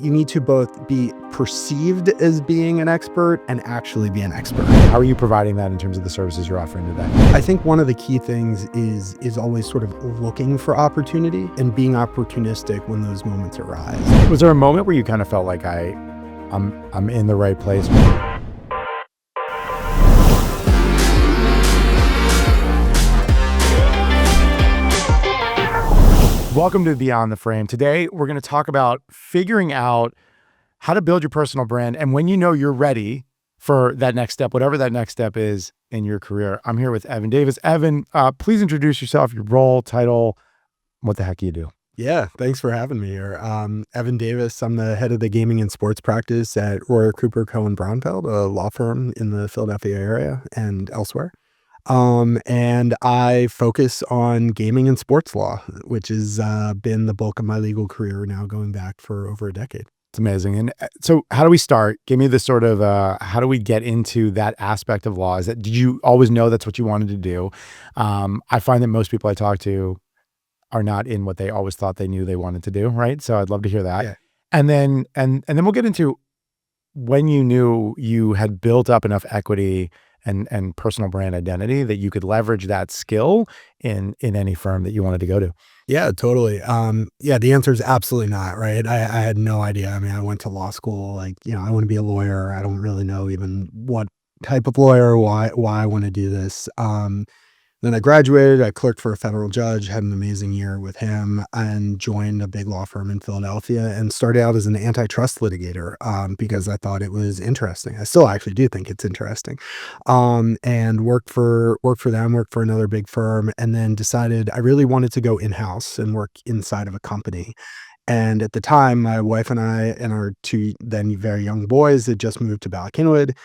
you need to both be perceived as being an expert and actually be an expert. How are you providing that in terms of the services you're offering today? I think one of the key things is always sort of looking for opportunity and being opportunistic when those moments arise. Was there a moment where you kind of felt like I'm in the right place? Welcome to Beyond the Frame. Today, we're going to talk about figuring out how to build your personal brand. And when you know you're ready for that next step, whatever that next step is in your career. I'm here with Evan Davis. Evan, please introduce yourself, your role, title, what the heck do you do? Yeah, thanks for having me here. Evan Davis, I'm the head of the gaming and sports practice at Royer Cooper Cohen Braunfeld, a law firm in the Philadelphia area and elsewhere. And I focus on gaming and sports law, which has been the bulk of my legal career now going back for over a decade. It's amazing. And so how do we start? Give me this sort of, how do we get into that aspect of law? Did you always know that's what you wanted to do? I find that most people I talk to are not in what they always thought they knew they wanted to do, right? So I'd love to hear that. Yeah. And then we'll get into when you knew you had built up enough equity and personal brand identity that you could leverage that skill in any firm that you wanted to go to. Yeah, totally. The answer is absolutely not, right? I had no idea. I mean, I went to law school, I want to be a lawyer. I don't really know even what type of lawyer, why I want to do this. Then I graduated, I clerked for a federal judge, had an amazing year with him, and joined a big law firm in Philadelphia and started out as an antitrust litigator because I thought it was interesting. I still actually do think it's interesting. And worked for them, worked for another big firm, and then decided I really wanted to go in-house and work inside of a company. And at the time, my wife and I and our two then very young boys had just moved to Ballackinwood,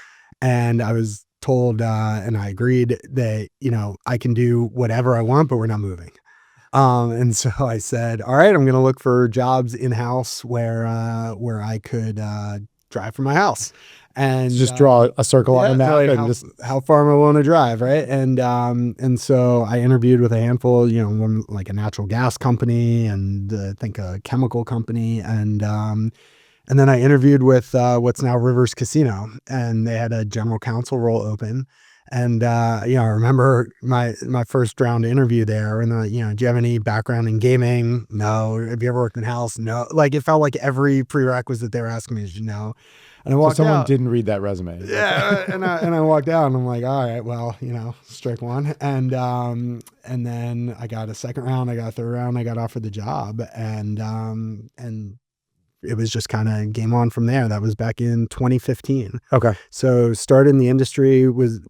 and I was told, and I agreed that, I can do whatever I want, but we're not moving. And so I said, all right, I'm going to look for jobs in-house where I could drive from my house. And just draw a circle on a map and how far am I willing to drive, right? And so I interviewed with a handful, one like a natural gas company and I think a chemical company, and then I interviewed with what's now Rivers Casino, and they had a general counsel role open. And, I remember my first round interview there, and, do you have any background in gaming? No. Have you ever worked in house? No. Like, it felt like every prerequisite they were asking me is, And I walked someone out. didn't read that resume. Yeah. and I walked out and I'm like, all right, well, strike one. And then I got a second round, I got a third round, I got offered the job, and it was just kind of game on from there. That was back in 2015. Okay. So started in the industry, was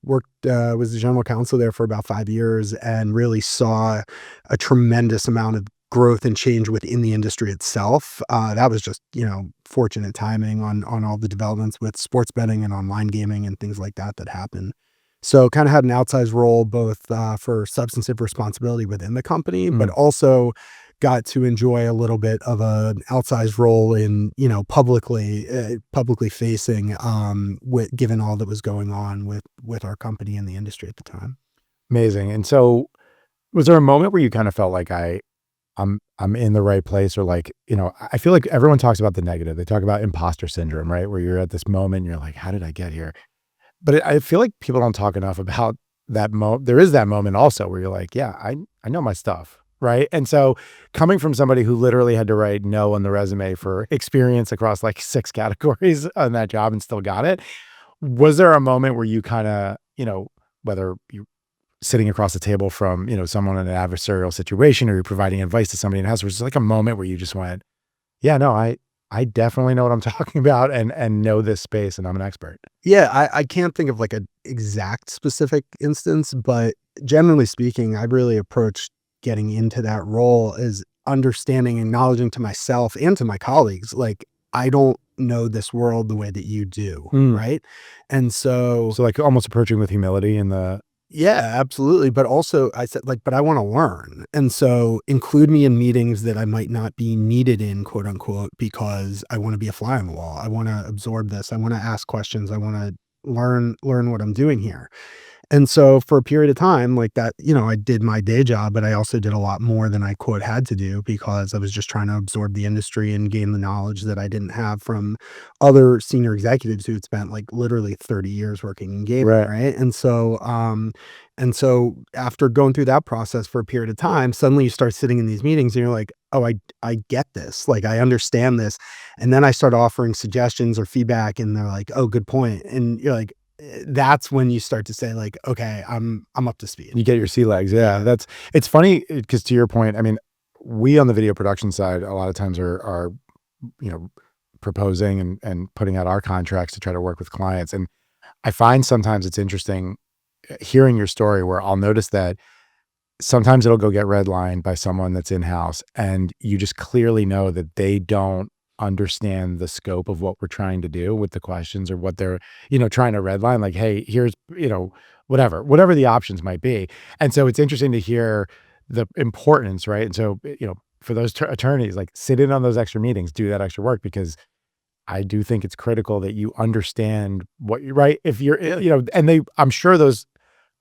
the general counsel there for about 5 years, and really saw a tremendous amount of growth and change within the industry itself. That was just, fortunate timing on all the developments with sports betting and online gaming and things like that happened. So kind of had an outsized role both for substantive responsibility within the company, but also got to enjoy a little bit of an outsized role in, publicly facing, given all that was going on with our company and the industry at the time. Amazing. And so was there a moment where you kind of felt like I'm in the right place, or like, I feel like everyone talks about the negative. They talk about imposter syndrome, right? Where you're at this moment and you're like, how did I get here? But I feel like people don't talk enough about that moment. There is that moment also where you're like, yeah, I know my stuff. Right. And so coming from somebody who literally had to write no on the resume for experience across like 6 categories on that job and still got it, was there a moment where you kind of, whether you're sitting across the table from, someone in an adversarial situation or you're providing advice to somebody in the house, was there like a moment where you just went, yeah, no, I definitely know what I'm talking about and know this space and I'm an expert? Yeah, I can't think of like an exact specific instance, but generally speaking, I really approached getting into that role is understanding, acknowledging to myself and to my colleagues, like, I don't know this world the way that you do. Right. And so like almost approaching with humility yeah, absolutely. But also I said, but I want to learn. And so include me in meetings that I might not be needed in, quote unquote, because I want to be a fly on the wall. I want to absorb this. I want to ask questions. I want to learn what I'm doing here. And so for a period of time like that, I did my day job, but I also did a lot more than I quote had to do because I was just trying to absorb the industry and gain the knowledge that I didn't have from other senior executives who had spent like literally 30 years working in gaming, Right. right? And so after going through that process for a period of time, suddenly you start sitting in these meetings and you're like, "Oh, I get this. Like I understand this." And then I start offering suggestions or feedback and they're like, "Oh, good point." And you're like, that's when you start to say like, "Okay, I'm up to speed." You get your sea legs. Yeah. Yeah. It's funny because to your point, I mean, we on the video production side a lot of times are you know, proposing and putting out our contracts to try to work with clients. And I find sometimes it's interesting hearing your story where I'll notice that sometimes it'll go get redlined by someone that's in-house and you just clearly know that they don't understand the scope of what we're trying to do with the questions or what they're, trying to redline. Like, hey, here's, whatever the options might be. And so it's interesting to hear the importance, right? And so, for those attorneys, like sit in on those extra meetings, do that extra work because I do think it's critical that you understand what you're right. If you're, and I'm sure those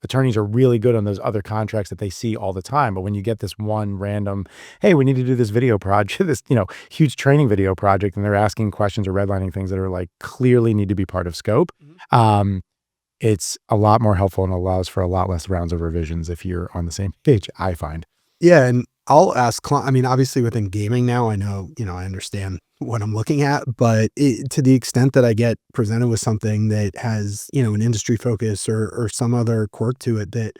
attorneys are really good on those other contracts that they see all the time. But when you get this one random, hey, we need to do this video project, this, huge training video project, and they're asking questions or redlining things that are like clearly need to be part of scope. Mhm. It's a lot more helpful and allows for a lot less rounds of revisions if you're on the same page, I find. Yeah, and I'll ask I mean, obviously within gaming now, I know, I understand what I'm looking at, but to the extent that I get presented with something that has, an industry focus or some other quirk to it that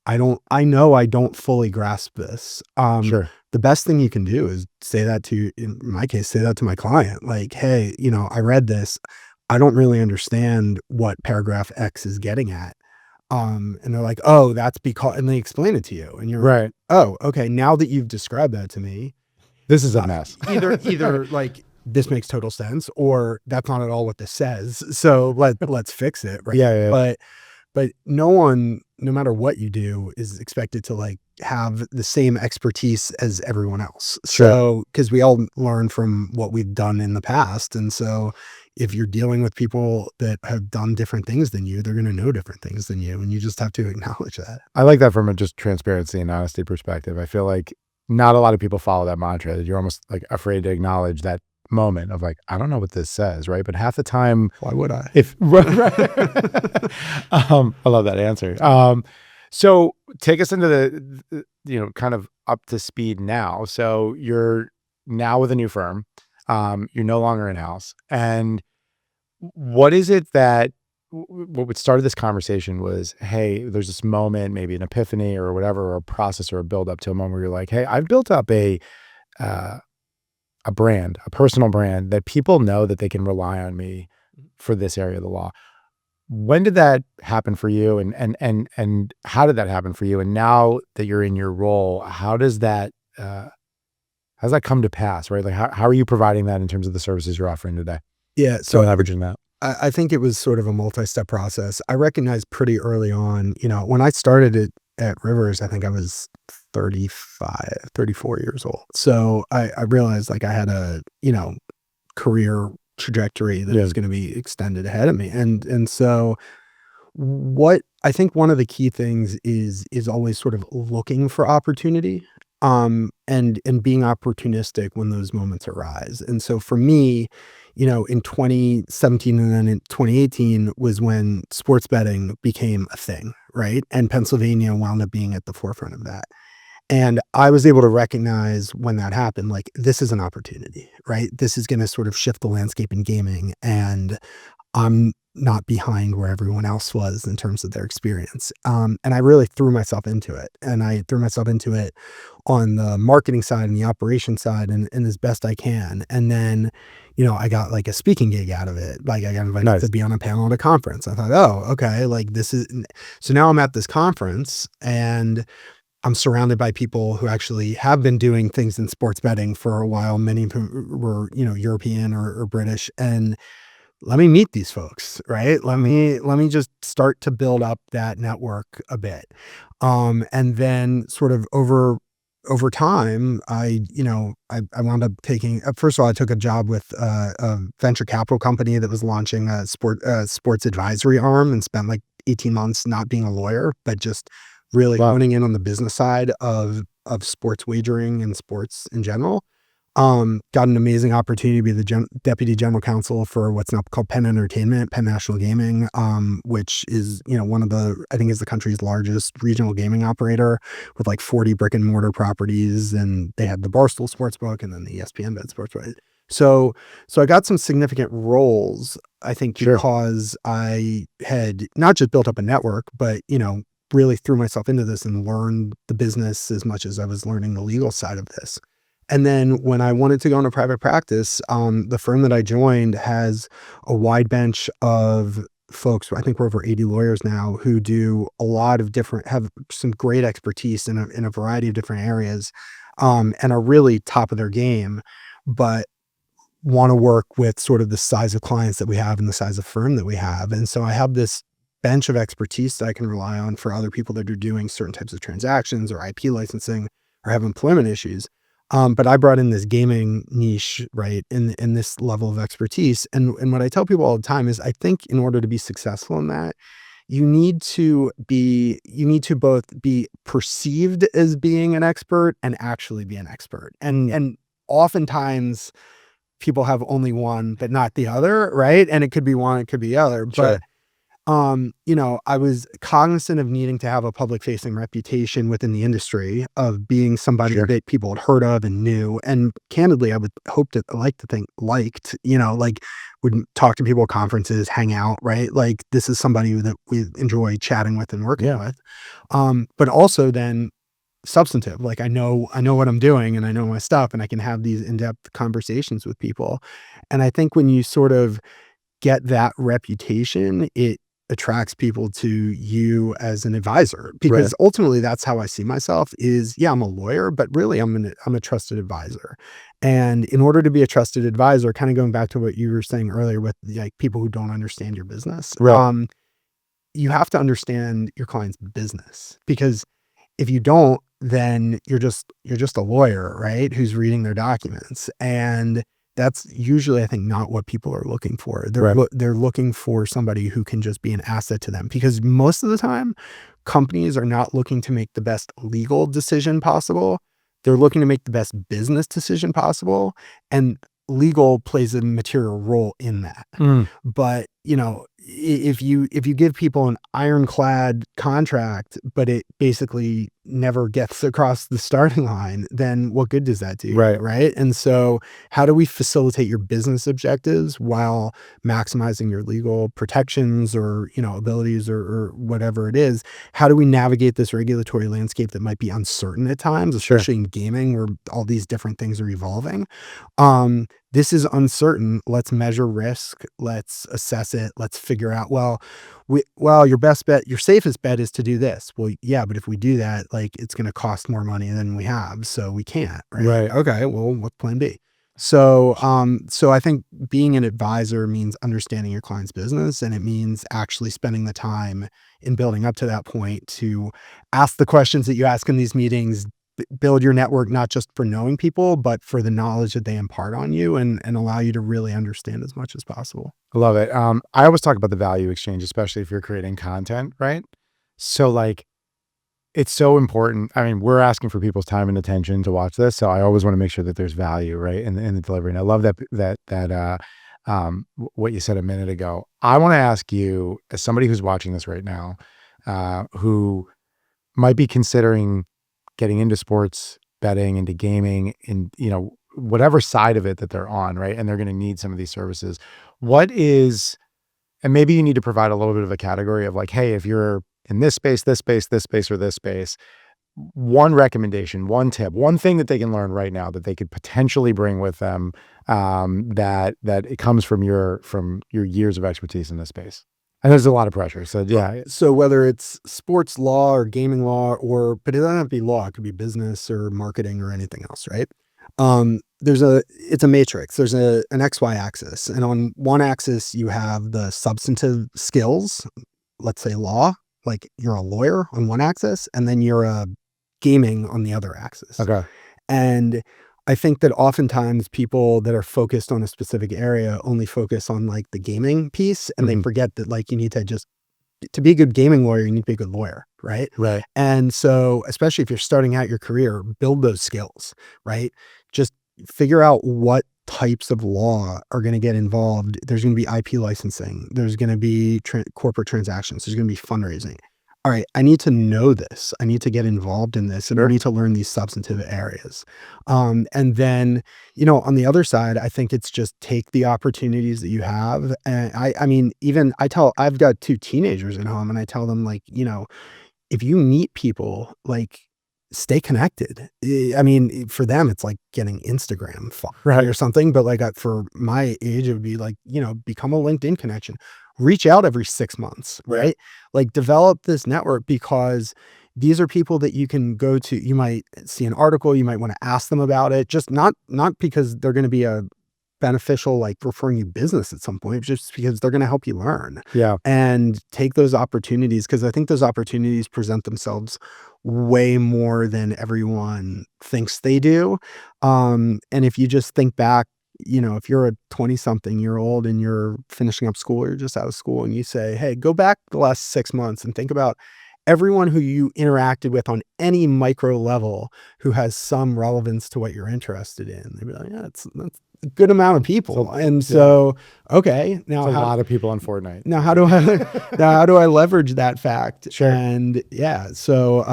I know I don't fully grasp this. Sure. The best thing you can do is say that to, in my case, say that to my client, like, "Hey, I read this. I don't really understand what paragraph X is getting at." And they're like, "Oh, that's because," and they explain it to you, and you're, Right. "Oh, okay. Now that you've described that to me, This is a mess. either like this makes total sense, or that's not at all what this says. So let's fix it, right?" Yeah, yeah, yeah. But no one, no matter what you do, is expected to like have the same expertise as everyone else. Sure. So, because we all learn from what we've done in the past. And so if you're dealing with people that have done different things than you, they're going to know different things than you. And you just have to acknowledge that. I like that from a just transparency and honesty perspective. I feel like not a lot of people follow that mantra. You're almost like afraid to acknowledge that moment of like, I don't know what this says, right? But half the time, Why would I? if I love that answer. So take us into kind of up to speed now. So you're now with a new firm. You're no longer in house, and what is it that what started this conversation was, hey, there's this moment, maybe an epiphany or whatever, or a process or a build up to a moment where you're like, hey, I've built up uh, a brand, a personal brand that people know that they can rely on me for this area of the law. When did that happen for you, and how did that happen for you? And now that you're in your role, how does that come to pass, right? Like how are you providing that in terms of the services you're offering today? Yeah. So So leveraging that. I think it was sort of a multi-step process. I recognized pretty early on, when I started it at Rivers, I think I was 35, 34 years old. So I realized like I had a, career trajectory that Yeah. was going to be extended ahead of me. And so what I think one of the key things is always sort of looking for opportunity, and being opportunistic when those moments arise. And so for me, in 2017 and then in 2018 was when sports betting became a thing, right? And Pennsylvania wound up being at the forefront of that. And I was able to recognize when that happened, like, this is an opportunity, right? This is going to sort of shift the landscape in gaming. And I'm not behind where everyone else was in terms of their experience. And I really threw myself into it. And I threw myself into it on the marketing side and the operation side and as best I can. And then, I got like a speaking gig out of it. Like I got invited to Nice. be on a panel at a conference. I thought, oh, okay, like this is, so now I'm at this conference and I'm surrounded by people who actually have been doing things in sports betting for a while. Many of whom were, European or British. And let me meet these folks, right? Let me just start to build up that network a bit. And then sort of over time, I wound up taking, first of all, I took a job with a venture capital company that was launching a sports advisory arm and spent like 18 months not being a lawyer, but just really Wow. honing in on the business side of sports wagering and sports in general. Got an amazing opportunity to be the deputy general counsel for what's now called Penn Entertainment, Penn National Gaming, which is, one of I think is the country's largest regional gaming operator with like 40 brick and mortar properties. And they had the Barstool Sportsbook and then the ESPN Bet Sportsbook. So I got some significant roles, I think, Sure. because I had not just built up a network, but, really threw myself into this and learned the business as much as I was learning the legal side of this. And then when I wanted to go into private practice, the firm that I joined has a wide bench of folks. I think we're over 80 lawyers now who do a lot of have some great expertise in a variety of different areas, and are really top of their game, but want to work with sort of the size of clients that we have and the size of firm that we have. And so I have this bench of expertise that I can rely on for other people that are doing certain types of transactions or IP licensing or have employment issues. But I brought in this gaming niche, right, in this level of expertise. And what I tell people all the time is I think in order to be successful in that, you need to both be perceived as being an expert and actually be an expert. And oftentimes people have only one but not the other, right? And it could be one, it could be the other. Sure. But I was cognizant of needing to have a public facing reputation within the industry of being somebody Sure. that people had heard of and knew. And candidly, I would like to think liked, like would talk to people at conferences, hang out, right? Like this is somebody that we enjoy chatting with and working Yeah. with. But also then substantive, like I know what I'm doing and I know my stuff and I can have these in-depth conversations with people. And I think when you sort of get that reputation, it attracts people to you as an advisor, Right. because ultimately that's how I see myself is, yeah, I'm a lawyer, but really I'm a trusted advisor. And in order to be a trusted advisor, kind of going back to what you were saying earlier with like people who don't understand your business, Right. you have to understand your client's business, because if you don't, then you're just a lawyer, right? Who's reading their documents. And that's usually, I think, not what people are looking for. Right. They're looking for somebody who can just be an asset to them, because most of the time companies are not looking to make the best legal decision possible. They're looking to make the best business decision possible. And legal plays a material role in that. Mm. But, if you give people an ironclad contract, but it basically never gets across the starting line, then what good does that do you, Right. right? And so how do we facilitate your business objectives while maximizing your legal protections or, abilities or whatever it is? How do we navigate this regulatory landscape that might be uncertain at times, Sure. especially in gaming where all these different things are evolving? This is uncertain. Let's measure risk. Let's assess it. Let's figure out, your best bet, your safest bet is to do this. Well, yeah, but if we do that, like it's going to cost more money than we have. So we can't, right? Right. Okay. Well, what's plan B? So I think being an advisor means understanding your client's business, and it means actually spending the time in building up to that point to ask the questions that you ask in these meetings, build your network, not just for knowing people, but for the knowledge that they impart on you and allow you to really understand as much as possible. I love it. I always talk about the value exchange, especially if you're creating content, right? So like, it's so important. I mean, we're asking for people's time and attention to watch this, so I always want to make sure that there's value, right, in the delivery. And I love what you said a minute ago. I want to ask you, as somebody who's watching this right now, who might be considering getting into sports betting, into gaming, in whatever side of it that they're on, right, and they're going to need some of these services. What is, and maybe you need to provide a little bit of a category of like, hey, if you're in this space, this space, this space, or this space, one recommendation, one tip, one thing that they can learn right now that they could potentially bring with them, that it comes from your years of expertise in this space. And there's a lot of pressure. So yeah. So whether it's sports law or gaming law, but it doesn't have to be law, it could be business or marketing or anything else, right? It's a matrix. There's an XY axis. And on one axis, you have the substantive skills, let's say law, like you're a lawyer on one axis, and then you're a gaming on the other axis. Okay. And I think that oftentimes people that are focused on a specific area only focus on like the gaming piece, and they forget that like you need to just to be a good gaming lawyer, you need to be a good lawyer, right? Right. And so, especially if you're starting out your career, build those skills, right? Just figure out what types of law are going to get involved. There's going to be IP licensing. There's going to be corporate transactions. There's going to be fundraising. All right, I need to know this. I need to get involved in this, and I Sure. need to learn these substantive areas. And then, on the other side, I think it's just take the opportunities that you have. And I mean, even I've got 2 teenagers at home, and I tell them, like, if you meet people, like, stay connected. I mean, for them, it's like getting Instagram following Right. or something, but, like, for my age, it would be like, become a LinkedIn connection. Reach out every 6 months, Yeah. right? Like, develop this network, because these are people that you can go to. You might see an article, you might wanna ask them about it, just not because they're gonna be a beneficial, like, referring you business at some point, just because they're gonna help you learn. Yeah. And take those opportunities, because I think those opportunities present themselves way more than everyone thinks they do. And if you just think back, if you're a 20-something-year-old and you're finishing up school, or you're just out of school, and you say, "Hey, go back the last 6 months and think about everyone who you interacted with on any micro level who has some relevance to what you're interested in." They'd be like, "Yeah, that's a good amount of So people." And yeah, so, okay, it's a lot of people on Fortnite. now how do I now how do I leverage that fact? Sure. And yeah, so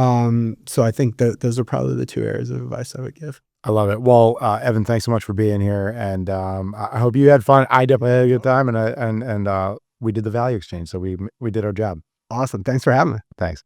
I think that those are probably the 2 areas of advice I would give. I love it. Well, Evan, thanks so much for being here, and I hope you had fun. I definitely had a good time, and we did the value exchange, so we did our job. Awesome. Thanks for having me. Thanks.